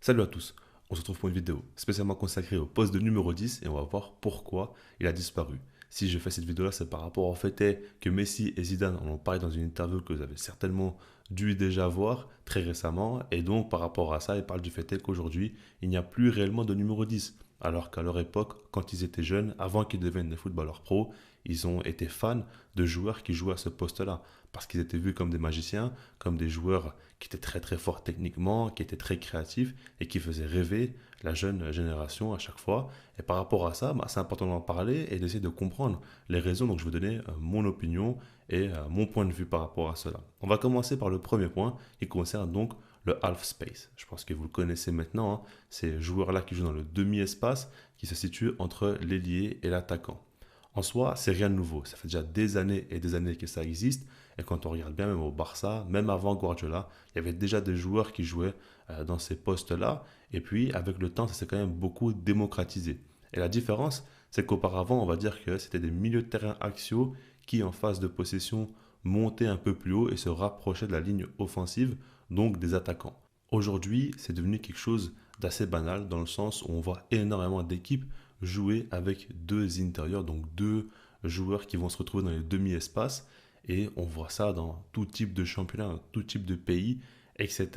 Salut à tous, on se retrouve pour une vidéo spécialement consacrée au poste de numéro 10 et on va voir pourquoi il a disparu. Si je fais cette vidéo là, c'est par rapport au fait que Messi et Zidane en ont parlé dans une interview que vous avez certainement dû déjà voir très récemment, et donc par rapport à ça, ils parlent du fait qu'aujourd'hui, il n'y a plus réellement de numéro 10. Alors qu'à leur époque, quand ils étaient jeunes, avant qu'ils deviennent des footballeurs pros, ils ont été fans de joueurs qui jouaient à ce poste-là. Parce qu'ils étaient vus comme des magiciens, comme des joueurs qui étaient très très forts techniquement, qui étaient très créatifs et qui faisaient rêver la jeune génération à chaque fois. Et par rapport à ça, c'est important d'en parler et d'essayer de comprendre les raisons. Donc je vais donner mon opinion et mon point de vue par rapport à cela. On va commencer par le premier point qui concerne donc le half space. Je pense que vous le connaissez maintenant, hein. Ces joueurs-là qui jouent dans le demi-espace qui se situe entre l'ailier et l'attaquant. En soi, c'est rien de nouveau. Ça fait déjà des années et des années que ça existe. Et quand on regarde bien, même au Barça, même avant Guardiola, il y avait déjà des joueurs qui jouaient dans ces postes-là. Et puis, avec le temps, ça s'est quand même beaucoup démocratisé. Et la différence, c'est qu'auparavant, on va dire que c'était des milieux de terrain axiaux qui, en phase de possession, montaient un peu plus haut et se rapprochaient de la ligne offensive, donc des attaquants. Aujourd'hui, c'est devenu quelque chose d'assez banal dans le sens où on voit énormément d'équipes jouer avec deux intérieurs, donc deux joueurs qui vont se retrouver dans les demi-espaces. Et on voit ça dans tout type de championnat, dans tout type de pays, etc.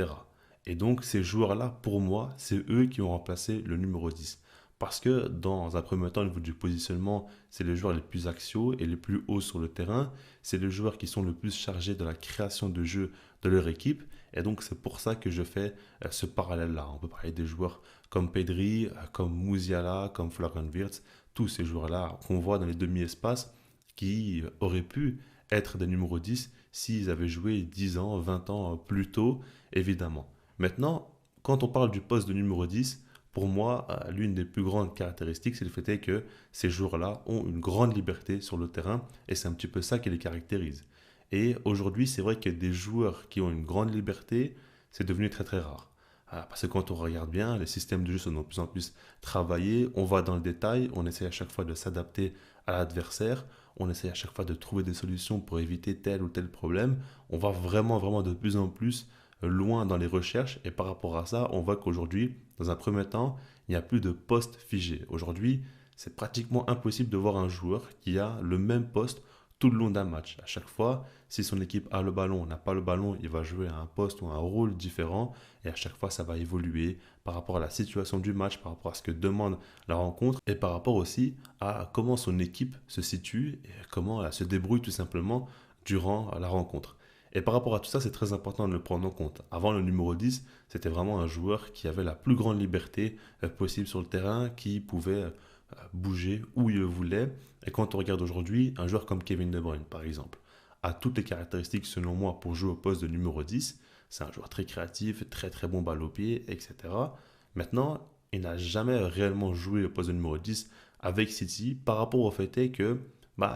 Et donc ces joueurs-là, pour moi, c'est eux qui ont remplacé le numéro 10. Parce que dans un premier temps, au niveau du positionnement, c'est les joueurs les plus axiaux et les plus hauts sur le terrain. C'est les joueurs qui sont le plus chargés de la création de jeu de leur équipe. Et donc c'est pour ça que je fais ce parallèle-là. On peut parler des joueurs comme Pedri, comme Musiala, comme Florian Wirtz, tous ces joueurs-là qu'on voit dans les demi-espaces qui auraient pu être des numéros 10 s'ils avaient joué 10 ans, 20 ans plus tôt, évidemment. Maintenant, quand on parle du poste de numéro 10, pour moi, l'une des plus grandes caractéristiques, c'est le fait que ces joueurs-là ont une grande liberté sur le terrain et c'est un petit peu ça qui les caractérise. Et aujourd'hui, c'est vrai que des joueurs qui ont une grande liberté, c'est devenu très très rare. Parce que quand on regarde bien, les systèmes de jeu sont de plus en plus travaillés, on va dans le détail, on essaie à chaque fois de s'adapter à l'adversaire, on essaie à chaque fois de trouver des solutions pour éviter tel ou tel problème. On va vraiment, vraiment de plus en plus loin dans les recherches et par rapport à ça, on voit qu'aujourd'hui, dans un premier temps, il n'y a plus de poste figé. Aujourd'hui, c'est pratiquement impossible de voir un joueur qui a le même poste tout le long d'un match. À chaque fois, si son équipe a le ballon, n'a pas le ballon, il va jouer à un poste ou à un rôle différent et à chaque fois, ça va évoluer par rapport à la situation du match, par rapport à ce que demande la rencontre et par rapport aussi à comment son équipe se situe et comment elle se débrouille tout simplement durant la rencontre. Et par rapport à tout ça, c'est très important de le prendre en compte. Avant, le numéro 10, c'était vraiment un joueur qui avait la plus grande liberté possible sur le terrain, qui pouvait bouger où il le voulait. Et quand on regarde aujourd'hui, un joueur comme Kevin De Bruyne, par exemple, a toutes les caractéristiques, selon moi, pour jouer au poste de numéro 10. C'est un joueur très créatif, très très bon balle au pied, etc. Maintenant, il n'a jamais réellement joué au poste de numéro 10 avec City par rapport au fait que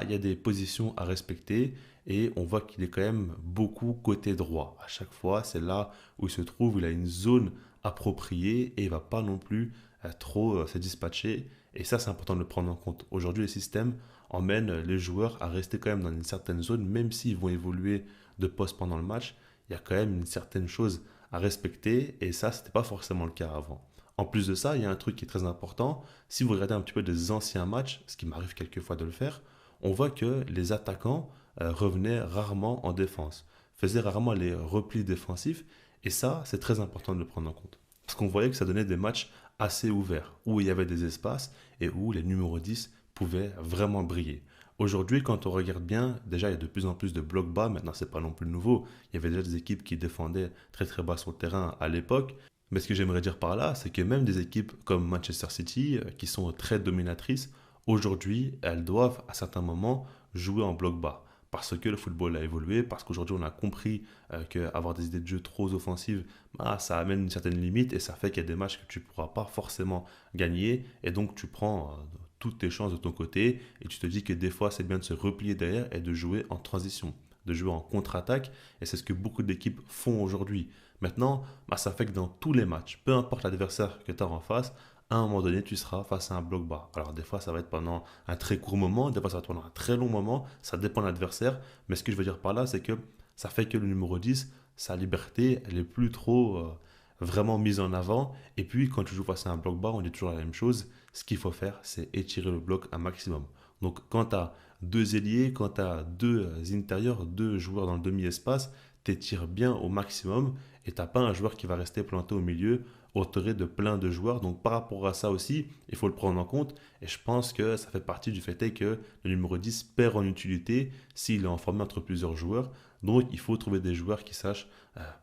il y a des positions à respecter et on voit qu'il est quand même beaucoup côté droit. À chaque fois, c'est là où il se trouve, il a une zone appropriée et il ne va pas non plus trop se dispatcher. Et ça, c'est important de le prendre en compte. Aujourd'hui, les systèmes emmènent les joueurs à rester quand même dans une certaine zone, même s'ils vont évoluer de poste pendant le match. Il y a quand même une certaine chose à respecter et ça, ce n'était pas forcément le cas avant. En plus de ça, il y a un truc qui est très important. Si vous regardez un petit peu des anciens matchs, ce qui m'arrive quelquefois de le faire, on voit que les attaquants revenaient rarement en défense, faisaient rarement les replis défensifs, et ça, c'est très important de le prendre en compte. Parce qu'on voyait que ça donnait des matchs assez ouverts, où il y avait des espaces et où les numéros 10 pouvaient vraiment briller. Aujourd'hui, quand on regarde bien, déjà il y a de plus en plus de blocs bas, maintenant c'est pas non plus nouveau. Il y avait déjà des équipes qui défendaient très très bas sur le terrain à l'époque. Mais ce que j'aimerais dire par là, c'est que même des équipes comme Manchester City, qui sont très dominatrices, aujourd'hui, elles doivent à certains moments jouer en bloc bas. Parce que le football a évolué, parce qu'aujourd'hui on a compris qu'avoir des idées de jeu trop offensives, ça amène une certaine limite et ça fait qu'il y a des matchs que tu ne pourras pas forcément gagner. Et donc tu prends toutes tes chances de ton côté et tu te dis que des fois c'est bien de se replier derrière et de jouer en transition, de jouer en contre-attaque. Et c'est ce que beaucoup d'équipes font aujourd'hui. Maintenant, ça fait que dans tous les matchs, peu importe l'adversaire que tu as en face, à un moment donné, tu seras face à un bloc bas. Alors des fois, ça va être pendant un très court moment, des fois, ça va être pendant un très long moment, ça dépend de l'adversaire. Mais ce que je veux dire par là, c'est que ça fait que le numéro 10, sa liberté, elle est plus trop vraiment mise en avant. Et puis, quand tu joues face à un bloc bas, on dit toujours la même chose. Ce qu'il faut faire, c'est étirer le bloc un maximum. Donc, quand tu as deux ailiers, quand tu as deux intérieurs, deux joueurs dans le demi-espace, tu étires bien au maximum et tu n'as pas un joueur qui va rester planté au milieu, autoré de plein de joueurs. Donc, par rapport à ça aussi, il faut le prendre en compte. Et je pense que ça fait partie du fait que le numéro 10 perd en utilité s'il est en formé entre plusieurs joueurs. Donc, il faut trouver des joueurs qui sachent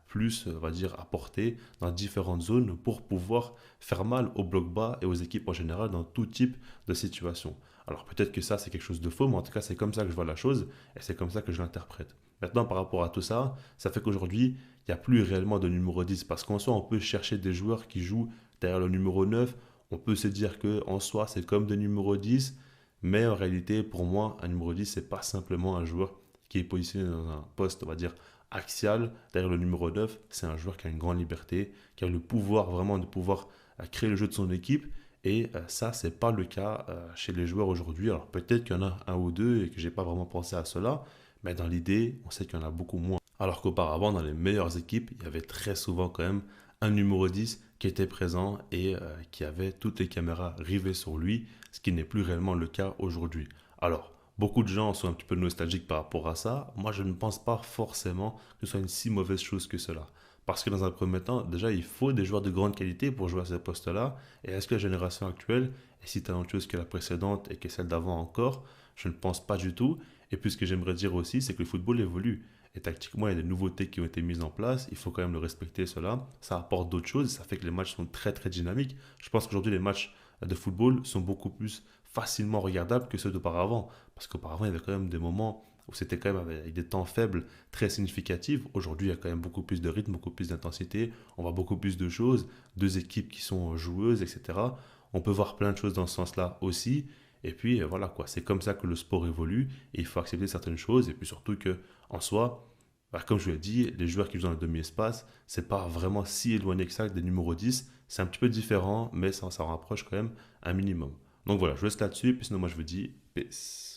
plus, on va dire, apporter dans différentes zones pour pouvoir faire mal au bloc bas et aux équipes en général dans tout type de situation. Alors peut-être que ça c'est quelque chose de faux, mais en tout cas c'est comme ça que je vois la chose et c'est comme ça que je l'interprète. Maintenant par rapport à tout ça, ça fait qu'aujourd'hui il n'y a plus réellement de numéro 10 parce qu'en soi on peut chercher des joueurs qui jouent derrière le numéro 9, on peut se dire que en soi c'est comme des numéros 10, mais en réalité pour moi un numéro 10 c'est pas simplement un joueur qui est positionné dans un poste on va dire axial derrière le numéro 9, c'est un joueur qui a une grande liberté, qui a le pouvoir vraiment de pouvoir créer le jeu de son équipe. Et ça, c'est pas le cas chez les joueurs aujourd'hui. Alors peut-être qu'il y en a un ou deux et que j'ai pas vraiment pensé à cela, mais dans l'idée, on sait qu'il y en a beaucoup moins. Alors qu'auparavant, dans les meilleures équipes, il y avait très souvent quand même un numéro 10 qui était présent et qui avait toutes les caméras rivées sur lui, ce qui n'est plus réellement le cas aujourd'hui. Alors, beaucoup de gens sont un petit peu nostalgiques par rapport à ça. Moi, je ne pense pas forcément que ce soit une si mauvaise chose que cela. Parce que dans un premier temps, déjà, il faut des joueurs de grande qualité pour jouer à ce poste-là. Et est-ce que la génération actuelle est si talentueuse que la précédente et que celle d'avant encore? Je ne pense pas du tout. Et puis ce que j'aimerais dire aussi, c'est que le football évolue. Et tactiquement, il y a des nouveautés qui ont été mises en place. Il faut quand même le respecter, cela. Ça apporte d'autres choses. Ça fait que les matchs sont très, très dynamiques. Je pense qu'aujourd'hui, les matchs de football sont beaucoup plus facilement regardables que ceux d'auparavant. Parce qu'auparavant, il y avait quand même des moments où c'était quand même avec des temps faibles très significatifs. Aujourd'hui, il y a quand même beaucoup plus de rythme, beaucoup plus d'intensité. On voit beaucoup plus de choses. Deux équipes qui sont joueuses, etc. On peut voir plein de choses dans ce sens-là aussi. Et puis voilà quoi, c'est comme ça que le sport évolue et il faut accepter certaines choses. Et puis surtout que en soi, bah, comme je l'ai dit, les joueurs qui jouent dans le demi-espace, c'est pas vraiment si éloigné que ça des numéros 10. C'est un petit peu différent, mais ça s'en rapproche quand même un minimum. Donc voilà, je reste là-dessus. Puis sinon, moi je vous dis peace.